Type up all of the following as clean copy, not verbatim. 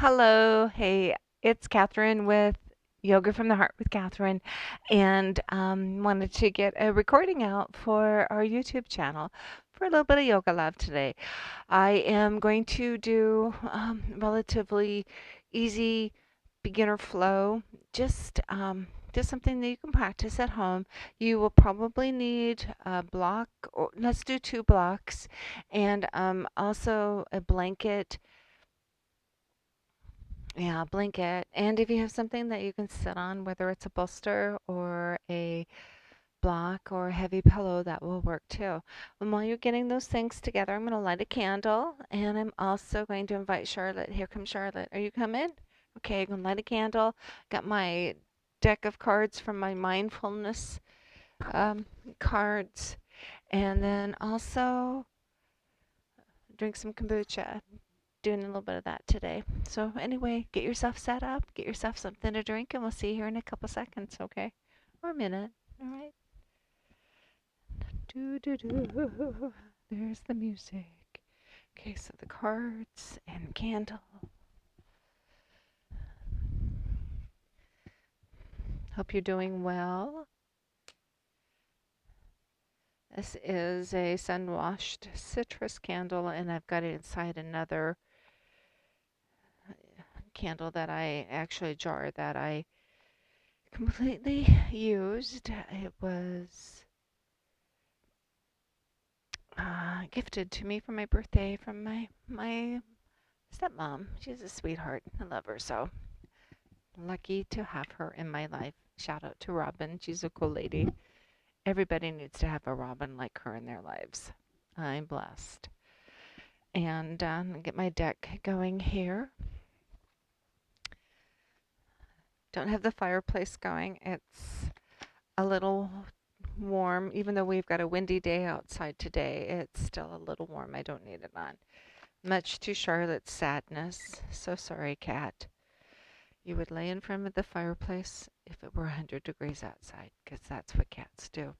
Hello, hey, it's Catherine with Yoga from the Heart with Catherine, and wanted to get a recording out for our YouTube channel for a little bit of yoga love today. I am going to do relatively easy beginner flow, just just something that you can practice at home. You will probably need a block, or let's do two blocks, and also a blanket. Yeah, blanket. And if you have something that you can sit on, whether it's a bolster or a block or a heavy pillow, that will work too. And while you're getting those things together, I'm going to light a candle and I'm also going to invite Charlotte. Here comes Charlotte. Are you coming? Okay, I'm going to light a candle. Got my deck of cards from my mindfulness um, cards. And then also drink some kombucha. Doing a little bit of that today. So anyway, get yourself set up, get yourself something to drink, and we'll see you here in a couple seconds, okay? Or a minute. All right. Do do do. There's the music. Okay, so the cards and candle. Hope you're doing well. This is a sun-washed citrus candle, and I've got it inside another candle that I actually a jar that I completely used. It was gifted to me for my birthday from my stepmom. She's a sweetheart. I love her so. Lucky to have her in my life. Shout out to Robin. She's a cool lady. Everybody needs to have a Robin like her in their lives. I'm blessed. And get my deck going here. Don't have the fireplace going. It's a little warm. Even though we've got a windy day outside today, it's still a little warm. I don't need it on. Much to Charlotte's sadness. So sorry, cat. You would lay in front of the fireplace if it were 100 degrees outside, because that's what cats do.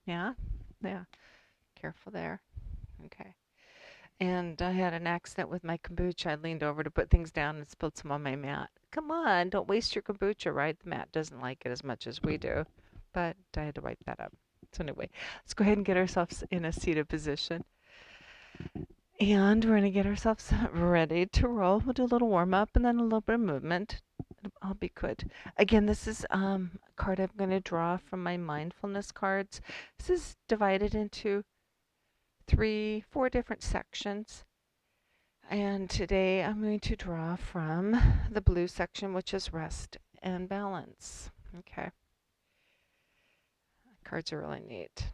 Yeah? Yeah. Careful there. Okay. And I had an accident with my kombucha. I leaned over to put things down and spilled some on my mat. Come on, don't waste your kombucha, right? The mat doesn't like it as much as we do. But I had to wipe that up. So anyway, let's go ahead and get ourselves in a seated position. And we're going to get ourselves ready to roll. We'll do a little warm up and then a little bit of movement. I'll be good. Again, this is a card I'm going to draw from my mindfulness cards. This is divided into four different sections. And today I'm going to draw from the blue section, which is rest and balance. Okay. Cards are really neat.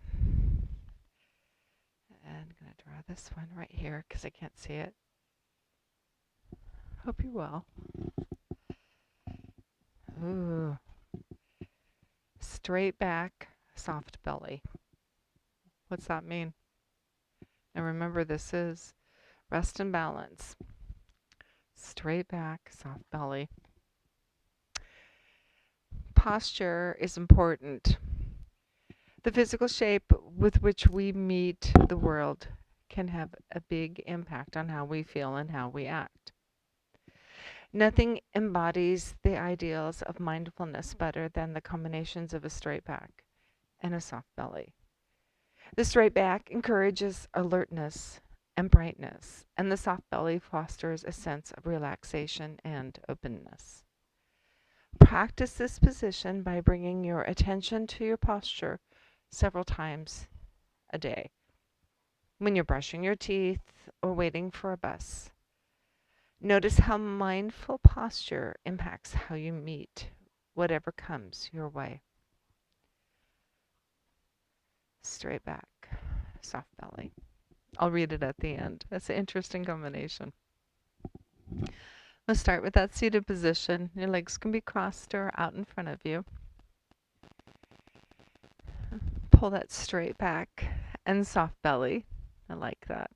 And I'm going to draw this one right here because I can't see it. Hope you're well. Ooh. Straight back, soft belly. What's that mean? And remember, this is rest and balance. Straight back, soft belly. Posture is important. The physical shape with which we meet the world can have a big impact on how we feel and how we act. Nothing embodies the ideals of mindfulness better than the combinations of a straight back and a soft belly. The straight back encourages alertness and brightness, and the soft belly fosters a sense of relaxation and openness. Practice this position by bringing your attention to your posture several times a day. When you're brushing your teeth or waiting for a bus, notice how mindful posture impacts how you meet whatever comes your way. Straight back, soft belly. I'll read it at the end. That's an interesting combination. We'll start with that seated position. Your legs can be crossed or out in front of you. Pull that straight back and soft belly. I like that.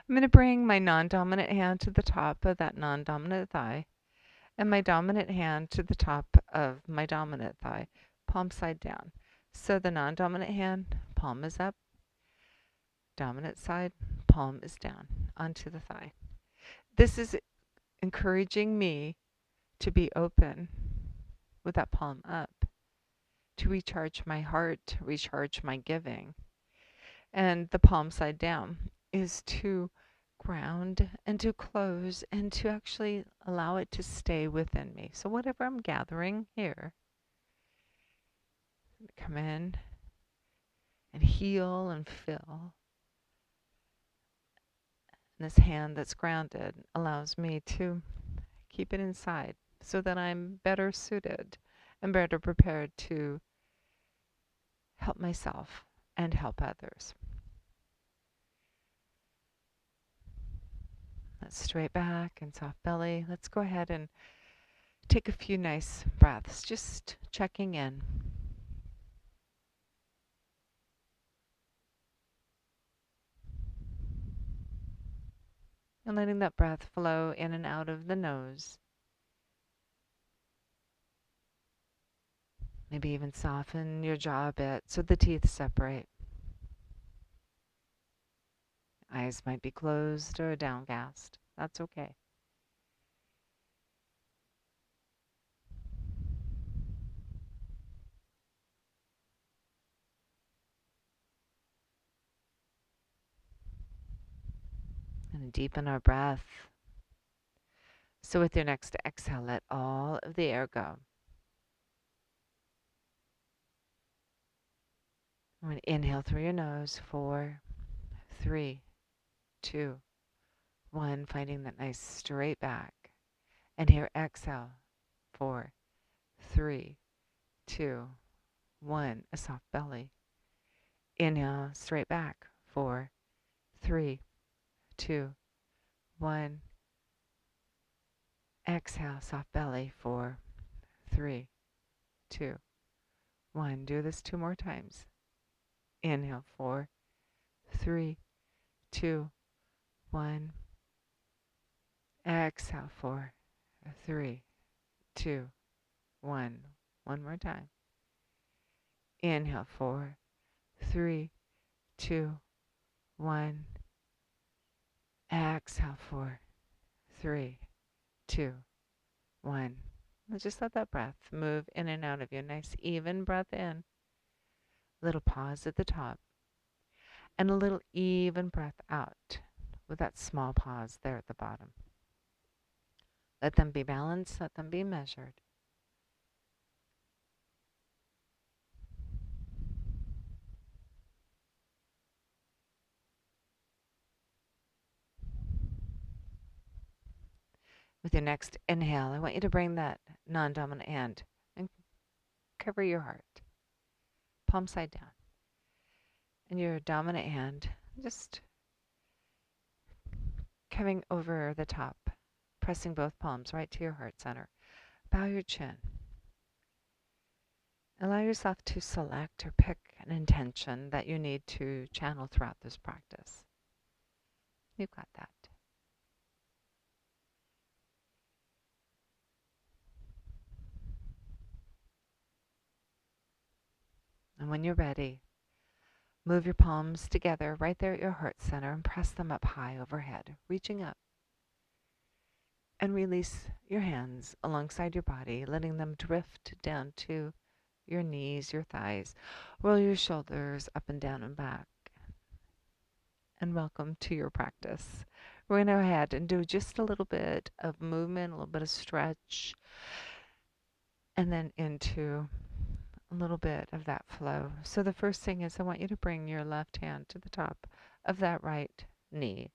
I'm going to bring my non-dominant hand to the top of that non-dominant thigh and my dominant hand to the top of my dominant thigh, palm side down. So the non-dominant hand, palm is up, dominant side, palm is down onto the thigh. This is encouraging me to be open with that palm up, to recharge my heart, recharge my giving. And the palm side down is to ground and to close and to actually allow it to stay within me. So whatever I'm gathering here, come in and heal and fill. And this hand that's grounded allows me to keep it inside so that I'm better suited and better prepared to help myself and help others. Let's straight back and soft belly. Let's go ahead and take a few nice breaths, just checking in. And letting that breath flow in and out of the nose. Maybe even soften your jaw a bit so the teeth separate. Eyes might be closed or downcast. That's okay. And deepen our breath. So with your next exhale, let all of the air go. I'm going to inhale through your nose. 4, 3, 2, 1. Finding that nice straight back. And here, exhale. 4, 3, 2, 1. A soft belly. Inhale, straight back. 4, 3, 2, 1. Exhale, soft belly. 4, 3, 2, 1. Do this 2 more times. Inhale, 4, 3, 2, 1. Exhale, 4, 3, 2, 1. One more time. Inhale, 4, 3, 2, 1. Exhale, 4, 3, 2, 1. And just let that breath move in and out of you. Nice even breath in. Little pause at the top. And a little even breath out with that small pause there at the bottom. Let them be balanced. Let them be measured. With your next inhale, I want you to bring that non-dominant hand and cover your heart, palm side down. And your dominant hand just coming over the top, pressing both palms right to your heart center. Bow your chin. Allow yourself to select or pick an intention that you need to channel throughout this practice. You've got that. And when you're ready, move your palms together right there at your heart center and press them up high overhead, reaching up. And release your hands alongside your body, letting them drift down to your knees, your thighs. Roll your shoulders up and down and back. And welcome to your practice. We're going to go ahead and do just a little bit of movement, a little bit of stretch, and then into a little bit of that flow. So the first thing is I want you to bring your left hand to the top of that right knee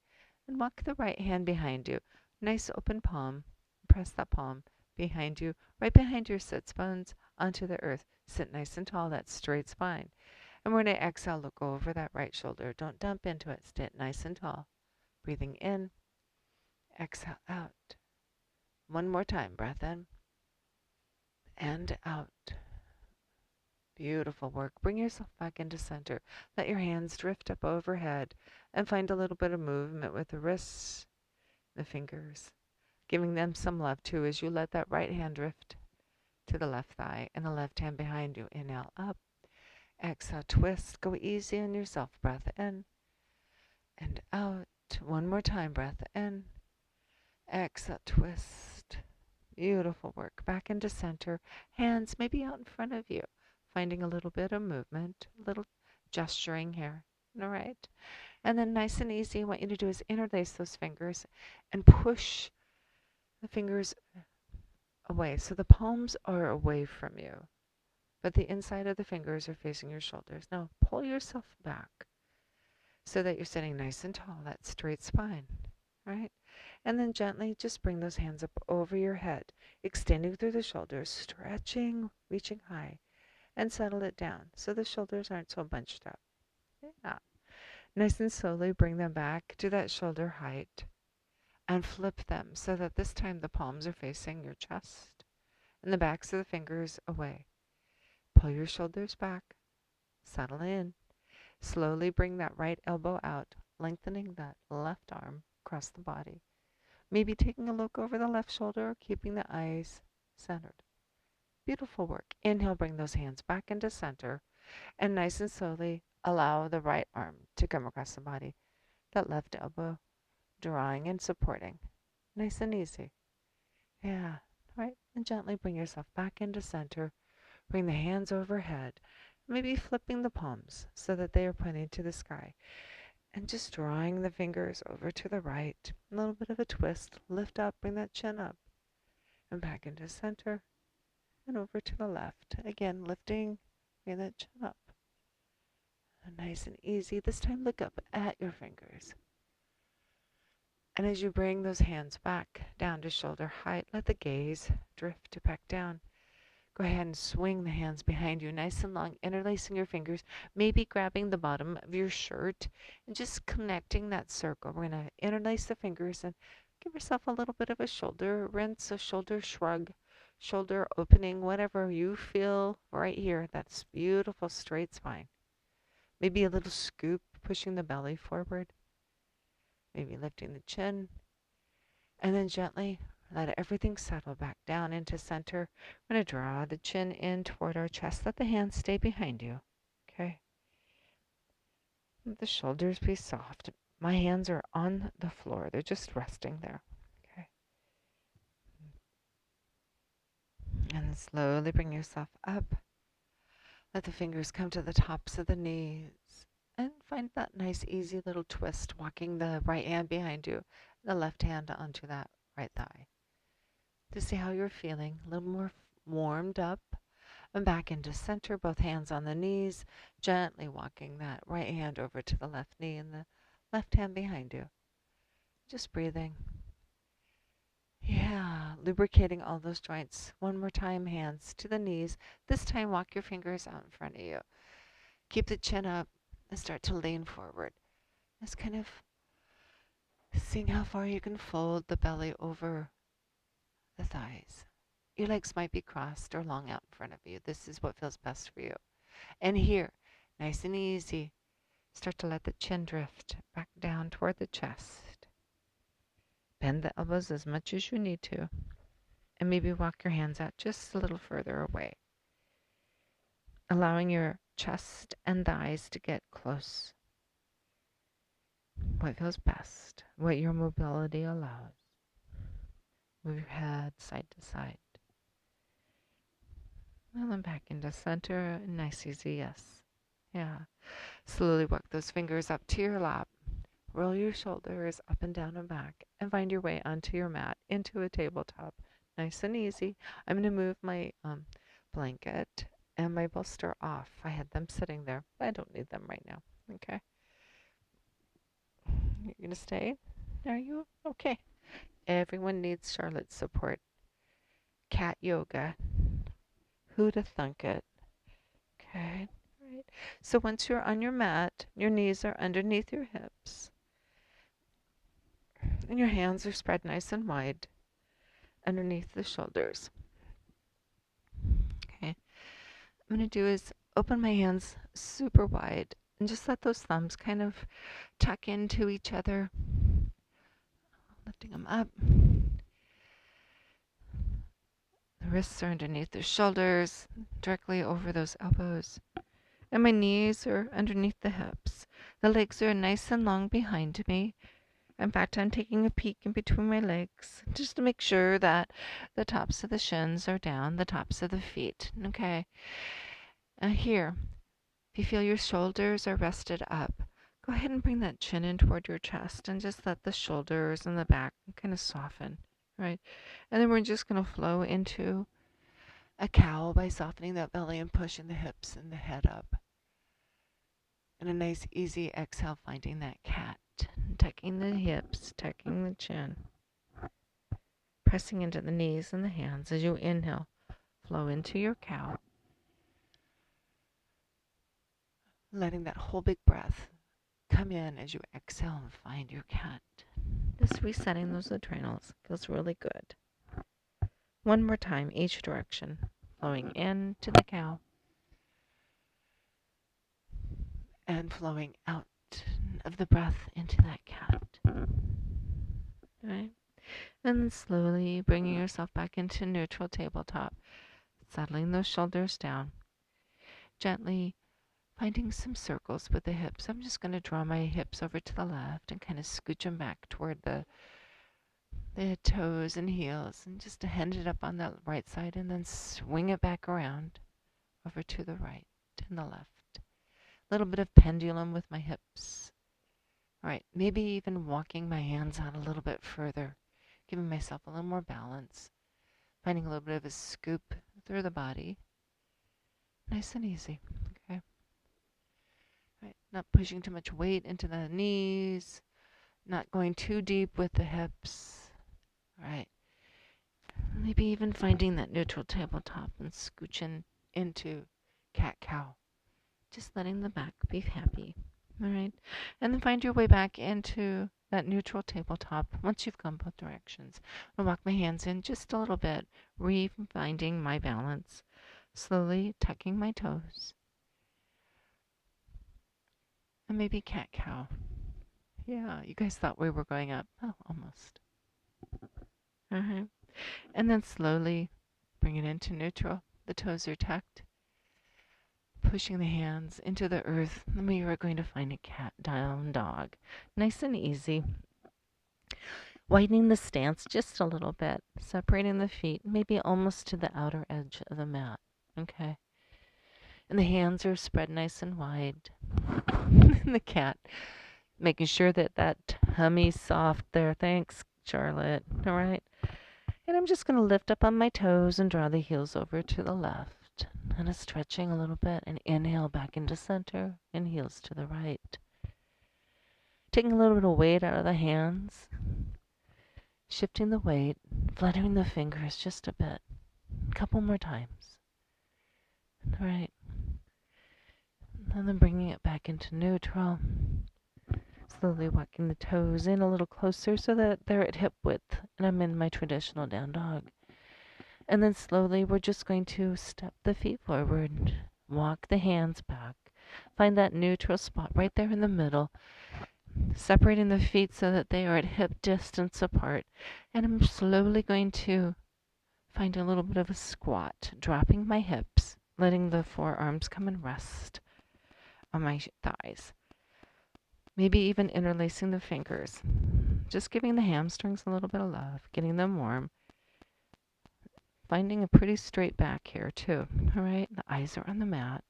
and walk the right hand behind you. Nice open palm. Press that palm behind you, right behind your sits bones onto the earth. Sit nice and tall, that straight spine. And we're going to exhale, look over that right shoulder. Don't dump into it. Sit nice and tall. Breathing in, exhale out. One more time. Breath in and out. Beautiful work. Bring yourself back into center. Let your hands drift up overhead and find a little bit of movement with the wrists, the fingers, giving them some love too as you let that right hand drift to the left thigh and the left hand behind you. Inhale up. Exhale, twist. Go easy on yourself. Breath in and out. One more time. Breath in Exhale, twist. Beautiful work. Back into center. Hands maybe out in front of you. Finding a little bit of movement, a little gesturing here. All right. And then nice and easy, what you want you to do is interlace those fingers and push the fingers away. So the palms are away from you, but the inside of the fingers are facing your shoulders. Now pull yourself back so that you're sitting nice and tall, that straight spine, right? And then gently just bring those hands up over your head, extending through the shoulders, stretching, reaching high, and settle it down so the shoulders aren't so bunched up. Yeah. Nice and slowly bring them back to that shoulder height and flip them so that this time the palms are facing your chest and the backs of the fingers away. Pull your shoulders back, settle in. Slowly bring that right elbow out, lengthening that left arm across the body. Maybe taking a look over the left shoulder, keeping the eyes centered. Beautiful work. Inhale, bring those hands back into center, and nice and slowly allow the right arm to come across the body. That left elbow drawing and supporting. Nice and easy. Yeah. Right. And gently bring yourself back into center. Bring the hands overhead. Maybe flipping the palms so that they are pointing to the sky. And just drawing the fingers over to the right. A little bit of a twist. Lift up, bring that chin up. And back into center. And over to the left. Again, lifting, bring that chin up. And nice and easy. This time look up at your fingers. And as you bring those hands back down to shoulder height, let the gaze drift back down. Go ahead and swing the hands behind you, nice and long, interlacing your fingers, maybe grabbing the bottom of your shirt and just connecting that circle. We're going to interlace the fingers and give yourself a little bit of a shoulder rinse, a shoulder shrug, shoulder opening, whatever you feel right here. That's beautiful, straight spine. Maybe a little scoop, pushing the belly forward. Maybe lifting the chin. And then gently let everything settle back down into center. We're going to draw the chin in toward our chest. Let the hands stay behind you. Okay. Let the shoulders be soft. My hands are on the floor. They're just resting there. Okay. And then slowly bring yourself up. Let the fingers come to the tops of the knees. And find that nice, easy little twist, walking the right hand behind you, the left hand onto that right thigh. To see how you're feeling, a little more warmed up, and back into center, both hands on the knees, gently walking that right hand over to the left knee and the left hand behind you. Just breathing. Yeah, lubricating all those joints. One more time, hands to the knees. This time, walk your fingers out in front of you. Keep the chin up and start to lean forward. Just kind of seeing how far you can fold the belly over the thighs. Your legs might be crossed or long out in front of you. This is what feels best for you. And here, nice and easy, start to let the chin drift back down toward the chest. Bend the elbows as much as you need to. And maybe walk your hands out just a little further away. Allowing your chest and thighs to get close. What feels best, what your mobility allows. Move your head side to side. And then back into center. Nice, easy, yes. Yeah. Slowly walk those fingers up to your lap. Roll your shoulders up and down and back. And find your way onto your mat, into a tabletop. Nice and easy. I'm going to move my blanket and my bolster off. I had them sitting there, but I don't need them right now. Okay. You're going to stay? Are you? Okay. Everyone needs Charlotte's support. Cat yoga. Who'd have thunk it? Okay. Right. So once you're on your mat, your knees are underneath your hips. And your hands are spread nice and wide underneath the shoulders. Okay. What I'm going to do is open my hands super wide and just let those thumbs kind of tuck into each other. Lifting them up. The wrists are underneath the shoulders, directly over those elbows. And my knees are underneath the hips. The legs are nice and long behind me. In fact, I'm taking a peek in between my legs just to make sure that the tops of the shins are down, the tops of the feet. Okay. Here, if you feel your shoulders are rested up, go ahead and bring that chin in toward your chest and just let the shoulders and the back kind of soften, right? And then we're just going to flow into a cow by softening that belly and pushing the hips and the head up. And a nice easy exhale, finding that cat. Tucking the hips, tucking the chin. Pressing into the knees and the hands as you inhale. Flow into your cow. Letting that whole big breath come in as you exhale and find your cat. Just resetting those adrenals. Feels really good. One more time, each direction. Flowing into the cow. And flowing out of the breath into that cat. Right? And then slowly bringing yourself back into neutral tabletop. Settling those shoulders down. Gently finding some circles with the hips. I'm just going to draw my hips over to the left and kind of scooch them back toward the toes and heels, and just to hand it up on the right side and then swing it back around over to the right and the left. A little bit of pendulum with my hips. All right, maybe even walking my hands out a little bit further, giving myself a little more balance, finding a little bit of a scoop through the body. Nice and easy. Okay. Right, not pushing too much weight into the knees, not going too deep with the hips. All right. Maybe even finding that neutral tabletop and scooching into cat-cow. Just letting the back be happy. All right. And then find your way back into that neutral tabletop once you've gone both directions. I'll walk my hands in just a little bit, finding my balance. Slowly tucking my toes. And maybe cat-cow. Yeah, you guys thought we were going up. Oh, almost. All right. And then slowly bring it into neutral. The toes are tucked. Pushing the hands into the earth. And we are going to find a cat down dog. Nice and easy. Widening the stance just a little bit. Separating the feet, maybe almost to the outer edge of the mat. Okay. And the hands are spread nice and wide. And the cat, making sure that tummy's soft there. Thanks, Charlotte. All right. And I'm just going to lift up on my toes and draw the heels over to the left. And stretching a little bit and inhale back into center and heels to the right. Taking a little bit of weight out of the hands. Shifting the weight, fluttering the fingers just a bit. A couple more times. All right. And then bringing it back into neutral. Slowly walking the toes in a little closer so that they're at hip width and I'm in my traditional down dog. And then slowly we're just going to step the feet forward, walk the hands back, find that neutral spot right there in the middle, separating the feet so that they are at hip distance apart. And I'm slowly going to find a little bit of a squat, dropping my hips, letting the forearms come and rest on my thighs. Maybe even interlacing the fingers. Just giving the hamstrings a little bit of love, getting them warm. Finding a pretty straight back here too. All right, the eyes are on the mat.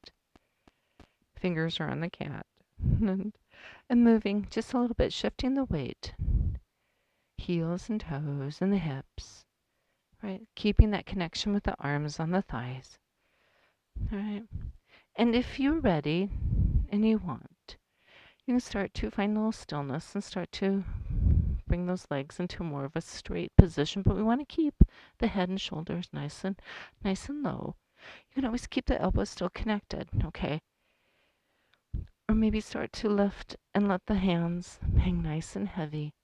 Fingers are on the cat. And moving just a little bit, shifting the weight. Heels and toes and the hips. Right, keeping that connection with the arms on the thighs. All right, and if you're ready and you want, you can start to find a little stillness and start to bring those legs into more of a straight position, but we want to keep the head and shoulders nice and low. You can always keep the elbows still connected, okay? Or maybe start to lift and let the hands hang nice and heavy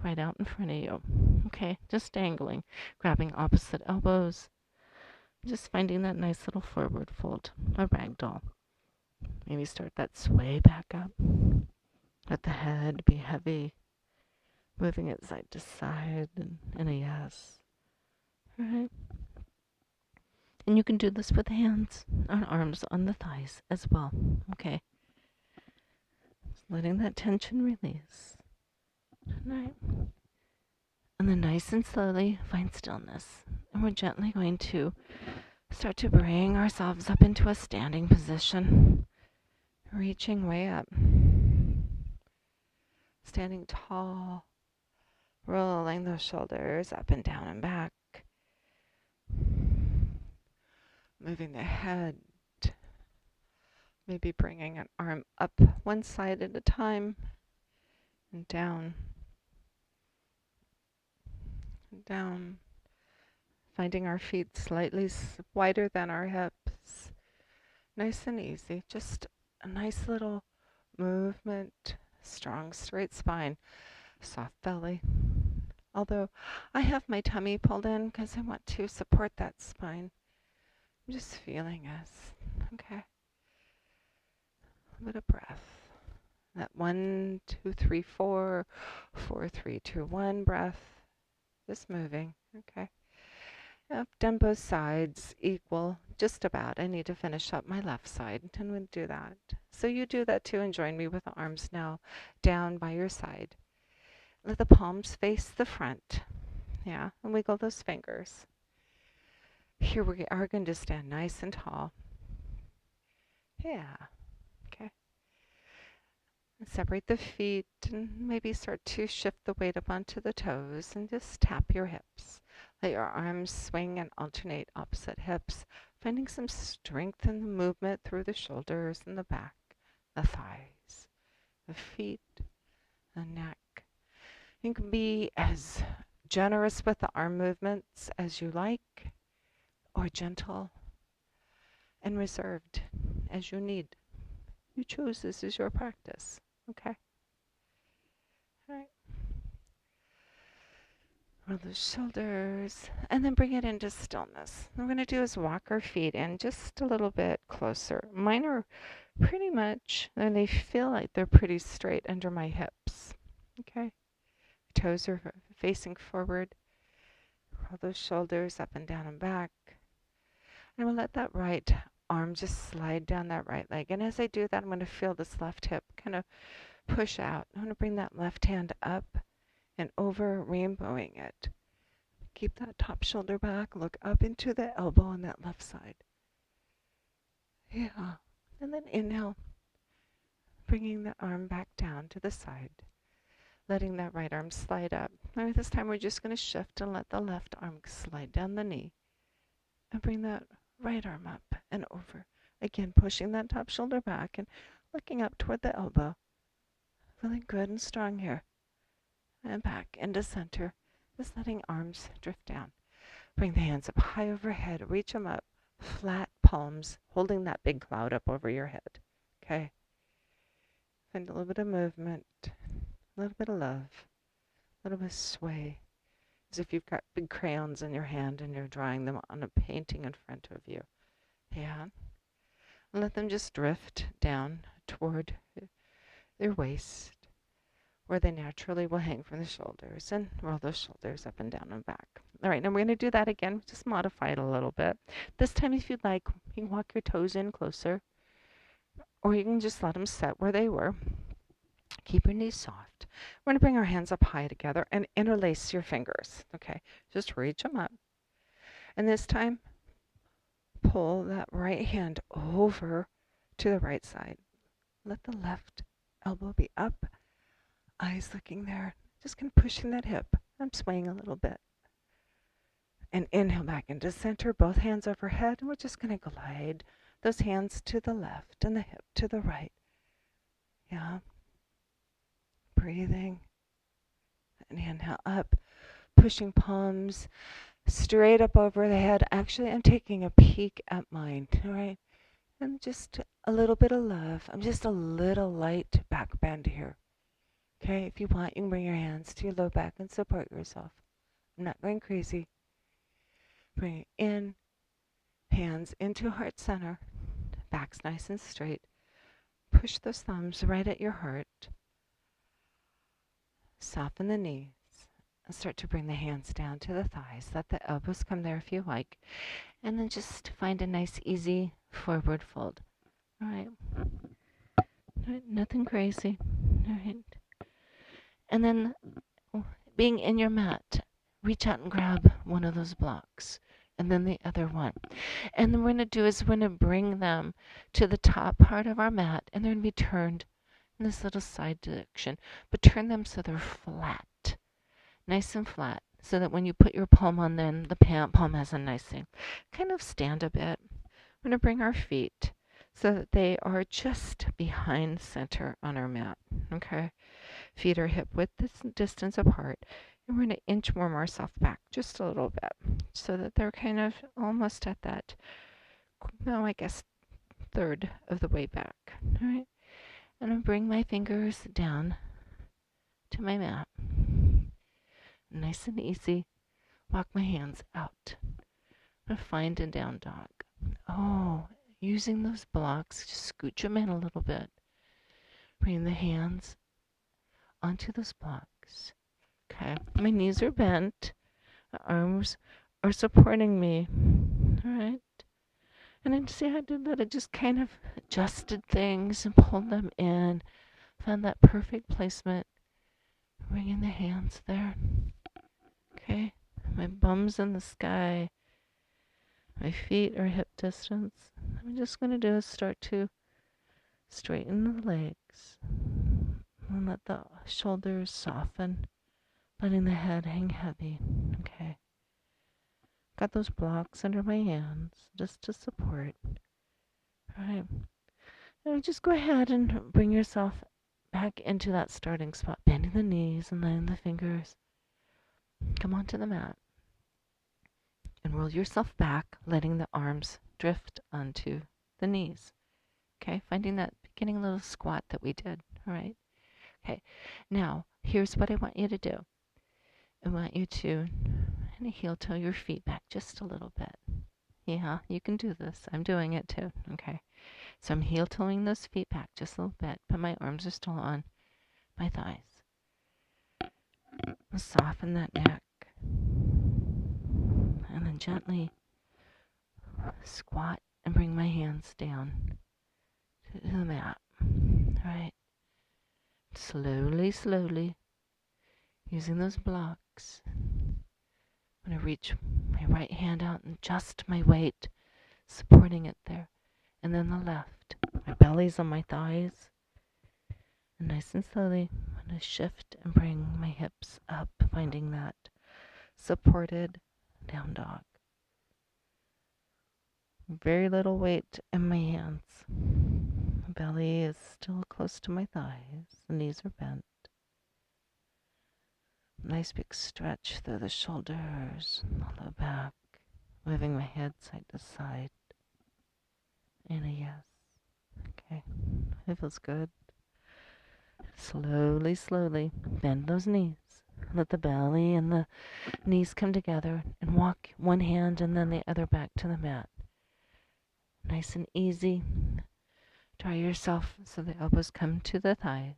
right out in front of you. Okay, just dangling, grabbing opposite elbows, just finding that nice little forward fold, a ragdoll. Maybe start that sway back up. Let the head be heavy, moving it side to side and a yes. All right. And you can do this with hands and arms on the thighs as well. Okay. Just letting that tension release. All right. And then nice and slowly find stillness. And we're gently going to start to bring ourselves up into a standing position, reaching way up, standing tall, rolling those shoulders up and down and back, moving the head, maybe bringing an arm up one side at a time and down, and down, finding our feet slightly wider than our hips. Nice and easy, just a nice little movement, strong straight spine, soft belly. Although I have my tummy pulled in because I want to support that spine. I'm just feeling us. Okay. A bit of breath. That 1, 2, 3, 4, 4, 3, 2, 1 breath. Just moving. Okay. I've done both sides equal, just about. I need to finish up my left side, and we'll do that. So you do that too, and join me with the arms now down by your side. Let the palms face the front. Yeah, and wiggle those fingers. Here we are going to stand nice and tall. Yeah. Okay. And separate the feet and maybe start to shift the weight up onto the toes and just tap your hips. Let your arms swing and alternate opposite hips, finding some strength in the movement through the shoulders and the back, the thighs, the feet, the neck. You can be as generous with the arm movements as you like, or gentle and reserved as you need. You choose. This is your practice. Okay? All right. Roll the shoulders and then bring it into stillness. What we're going to do is walk our feet in just a little bit closer. Mine are pretty much, and they feel like they're pretty straight under my hips. Okay? Toes are facing forward. Roll those shoulders up and down and back. And we'll let that right arm just slide down that right leg. And as I do that, I'm going to feel this left hip kind of push out. I'm going to bring that left hand up and over, rainbowing it. Keep that top shoulder back. Look up into the elbow on that left side. Yeah. And then inhale, bringing the arm back down to the side. Letting that right arm slide up. Now this time we're just going to shift and let the left arm slide down the knee. And bring that right arm up and over. Again, pushing that top shoulder back and looking up toward the elbow. Feeling good and strong here. And back into center. Just letting arms drift down. Bring the hands up high overhead. Reach them up. Flat palms, holding that big cloud up over your head. Okay? Find a little bit of movement. A little bit of love. A little bit of sway. As if you've got big crayons in your hand and you're drawing them on a painting in front of you. Yeah? And let them just drift down toward their waist, where they naturally will hang from the shoulders, and roll those shoulders up and down and back. All right, now we're going to do that again. Just modify it a little bit. This time, if you'd like, you can walk your toes in closer, or you can just let them set where they were. Keep your knees soft. We're going to bring our hands up high together and interlace your fingers. Okay, just reach them up. And this time, pull that right hand over to the right side. Let the left elbow be up, eyes looking there. Just kind of pushing that hip. I'm swaying a little bit. And inhale back into center, both hands overhead. And we're just going to glide those hands to the left and the hip to the right. Yeah. Breathing. And inhale up, pushing palms straight up over the head. Actually, I'm taking a peek at mine. All right. And just a little bit of love. I'm just a little light back bend here. Okay, if you want, you can bring your hands to your low back and support yourself. I'm not going crazy. Bring it in, hands into heart center, back's nice and straight. Push those thumbs right at your heart. Soften the knees and start to bring the hands down to the thighs. Let the elbows come there if you like. And then just find a nice, easy forward fold. All right. All right, nothing crazy. All right. And then being in your mat, reach out and grab one of those blocks and then the other one. And then what we're going to do is we're going to bring them to the top part of our mat, and they're going to be turned in this little side direction, but turn them so they're flat, nice and flat, so that when you put your palm on them, the palm has a nice thing. Kind of stand a bit. We're going to bring our feet so that they are just behind center on our mat. Okay? Feet are hip width distance apart. And we're going to inch warm ourselves back just a little bit so that they're kind of almost at that, no, I guess, third of the way back. All right? And I'll bring my fingers down to my mat. Nice and easy. Walk my hands out. I'm going to find a down dog. Oh, using those blocks, just scooch them in a little bit. Bring the hands onto those blocks. Okay, my knees are bent. The arms are supporting me. All right. And then see how I did that? I just kind of adjusted things and pulled them in. Found that perfect placement. Bringing the hands there. Okay. My bum's in the sky. My feet are hip distance. What I'm just going to do is start to straighten the legs. And let the shoulders soften. Letting the head hang heavy. Okay. Got those blocks under my hands just to support. All right. Now just go ahead and bring yourself back into that starting spot, bending the knees and letting the fingers come onto the mat. And roll yourself back, letting the arms drift onto the knees. Okay, finding that beginning little squat that we did. All right. Okay. Now, here's what I want you to do. I want you to kind of heel toe your feet back just a little bit. Yeah, you can do this. I'm doing it too. Okay. So I'm heel toeing those feet back just a little bit, but my arms are still on my thighs. I'll soften that neck. And then gently squat and bring my hands down to the mat. All right. Slowly, slowly, using those blocks. I'm going to reach my right hand out and adjust my weight, supporting it there. And then the left. My belly's on my thighs. And nice and slowly, I'm going to shift and bring my hips up, finding that supported down dog. Very little weight in my hands. My belly is still close to my thighs. The knees are bent. Nice big stretch through the shoulders, the low back, moving my head side to side. And a yes. Okay, it feels good. Slowly, slowly bend those knees. Let the belly and the knees come together and walk one hand and then the other back to the mat. Nice and easy. Try yourself so the elbows come to the thighs.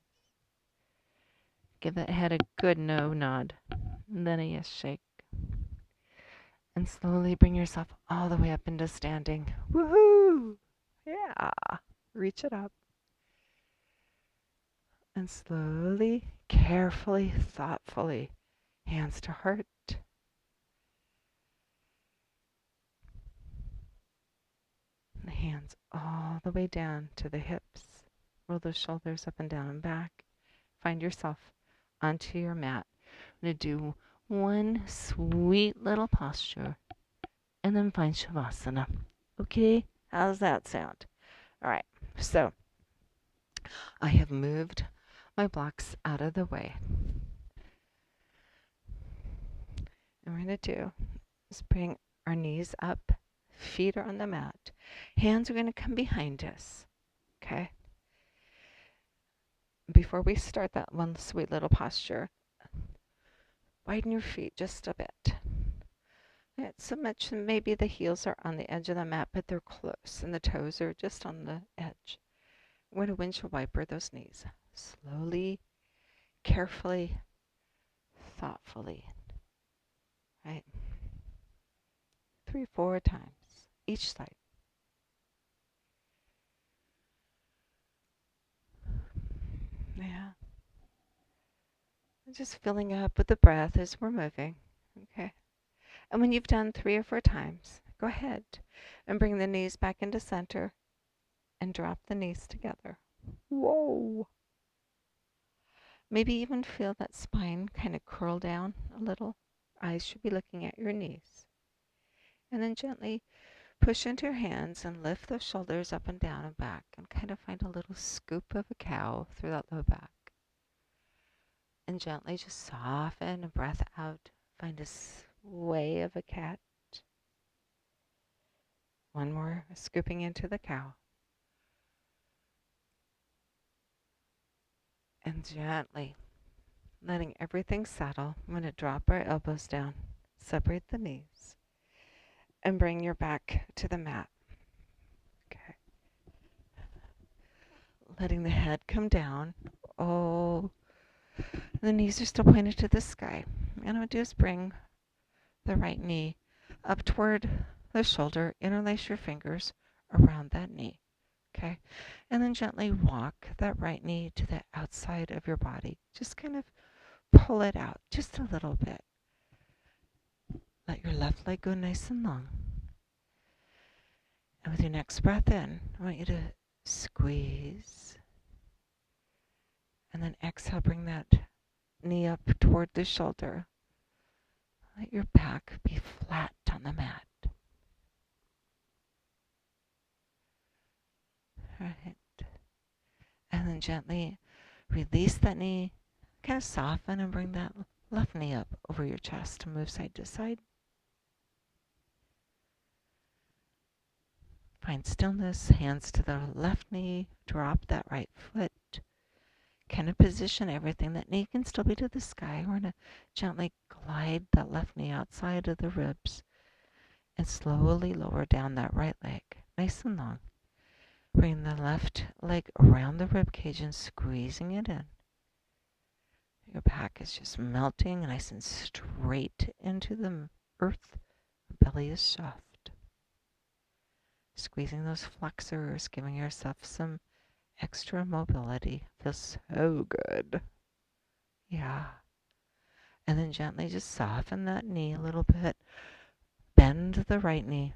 Give that head a good no nod. And then a yes shake. And slowly bring yourself all the way up into standing. Woohoo! Yeah. Reach it up. And slowly, carefully, thoughtfully, hands to heart. The hands all the way down to the hips. Roll those shoulders up and down and back. Find yourself onto your mat. I'm going to do one sweet little posture and then find Shavasana. Okay? How's that sound? All right. So I have moved my blocks out of the way. And we're going to do is bring our knees up. Feet are on the mat. Hands are going to come behind us. Okay? Before we start that one sweet little posture, widen your feet just a bit. Not so much, maybe the heels are on the edge of the mat, but they're close, and the toes are just on the edge. We're going to windshield wiper those knees. Slowly, carefully, thoughtfully. Right? 3, 4 times, each side. Yeah. Just filling up with the breath as we're moving. Okay. And when you've done 3 or 4 times, go ahead and bring the knees back into center and drop the knees together. Whoa. Maybe even feel that spine kind of curl down a little. Eyes should be looking at your knees. And then gently push into your hands and lift those shoulders up and down and back and kind of find a little scoop of a cow through that low back. And gently just soften and breath out. Find a sway of a cat. One more, scooping into the cow. And gently letting everything settle. I'm going to drop our elbows down, separate the knees, and bring your back to the mat. Okay. Letting the head come down. Oh, the knees are still pointed to the sky. And what I'll do is bring the right knee up toward the shoulder. Interlace your fingers around that knee. Okay. And then gently walk that right knee to the outside of your body. Just kind of pull it out just a little bit. Let your left leg go nice and long. And with your next breath in, I want you to squeeze. And then exhale, bring that knee up toward the shoulder. Let your back be flat on the mat. All right. And then gently release that knee. Kind of soften and bring that left knee up over your chest and move side to side. Find stillness, hands to the left knee, drop that right foot. Kind of position everything. That knee can still be to the sky. We're going to gently glide that left knee outside of the ribs and slowly lower down that right leg, nice and long. Bring the left leg around the rib cage and squeezing it in. Your back is just melting nice and straight into the earth. Belly is soft. Squeezing those flexors, giving yourself some extra mobility. Feels so good. Yeah. And then gently just soften that knee a little bit. Bend the right knee.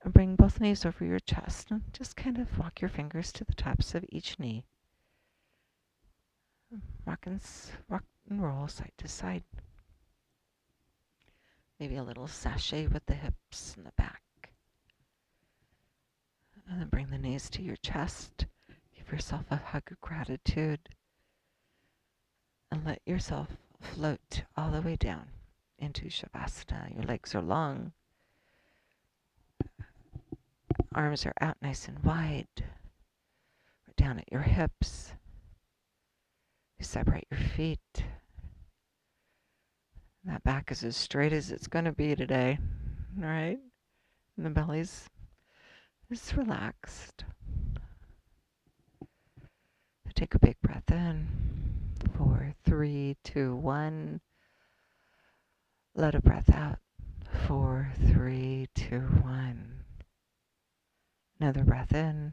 And bring both knees over your chest. And just kind of walk your fingers to the tops of each knee. Rock and roll side to side. Maybe a little sashay with the hips and the back. And then bring the knees to your chest. Give yourself a hug of gratitude. And let yourself float all the way down into Shavasana. Your legs are long. Arms are out nice and wide. We're down at your hips. You separate your feet. That back is as straight as it's going to be today. All right? And the belly's just relaxed. Take a big breath in. 4, 3, 2, 1. Let a breath out. 4, 3, 2, 1. Another breath in.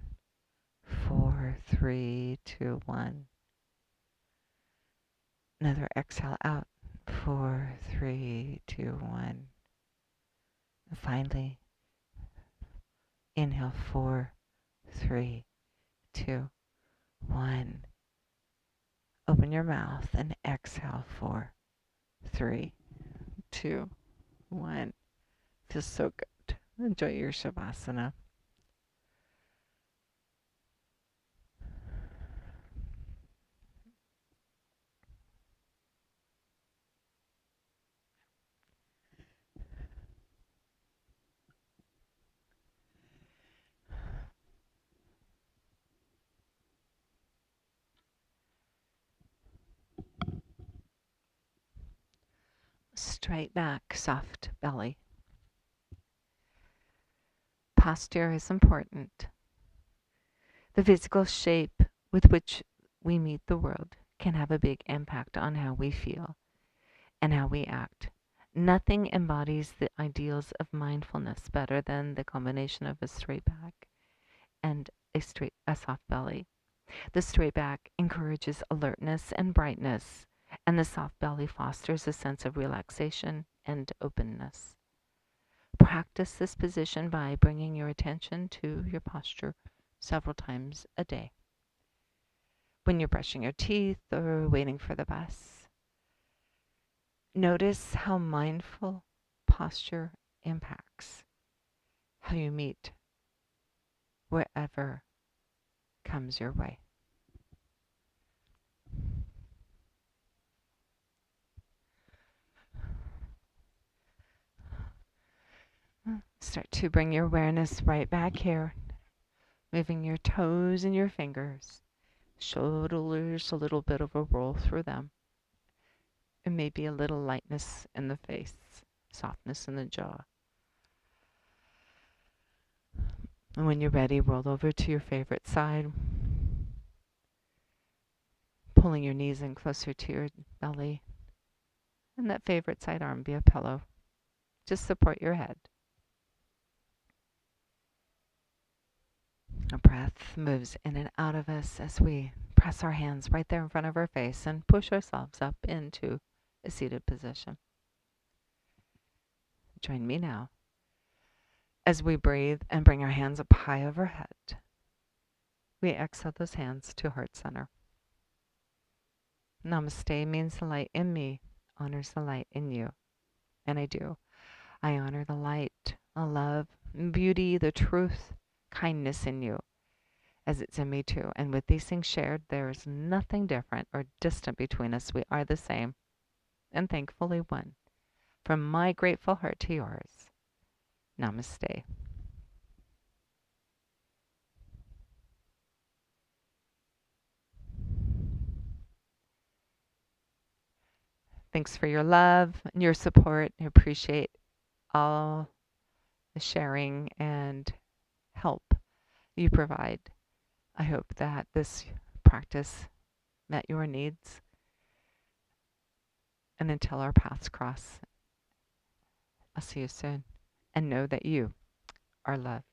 4, 3, 2, 1. Another exhale out. 4, 3, 2, 1. And finally, inhale. 4, 3, 2, 1. Open your mouth and exhale. 4, 3, 2, 1. Feels so good. Enjoy your Shavasana. Straight back, soft belly. Posture is important. The physical shape with which we meet the world can have a big impact on how we feel and how we act. Nothing embodies the ideals of mindfulness better than the combination of a straight back and a soft belly. The straight back encourages alertness and brightness, and the soft belly fosters a sense of relaxation and openness. Practice this position by bringing your attention to your posture several times a day. When you're brushing your teeth or waiting for the bus, notice how mindful posture impacts how you meet wherever comes your way. Start to bring your awareness right back here, moving your toes and your fingers. Shoulders, a little bit of a roll through them. And maybe a little lightness in the face, softness in the jaw. And when you're ready, roll over to your favorite side, pulling your knees in closer to your belly. And that favorite side arm be a pillow. Just support your head. Our breath moves in and out of us as we press our hands right there in front of our face and push ourselves up into a seated position. Join me now as we breathe and bring our hands up high overhead. We exhale those hands to heart center. Namaste means the light in me honors the light in you. And I do. I honor the light, the love, beauty, the truth, kindness in you as it's in me too. And with these things shared, there is nothing different or distant between us. We are the same and thankfully one. From my grateful heart to yours, namaste. Thanks for your love and your support. I appreciate all the sharing and help you provide. I hope that this practice met your needs. And until our paths cross, I'll see you soon. And know that you are loved.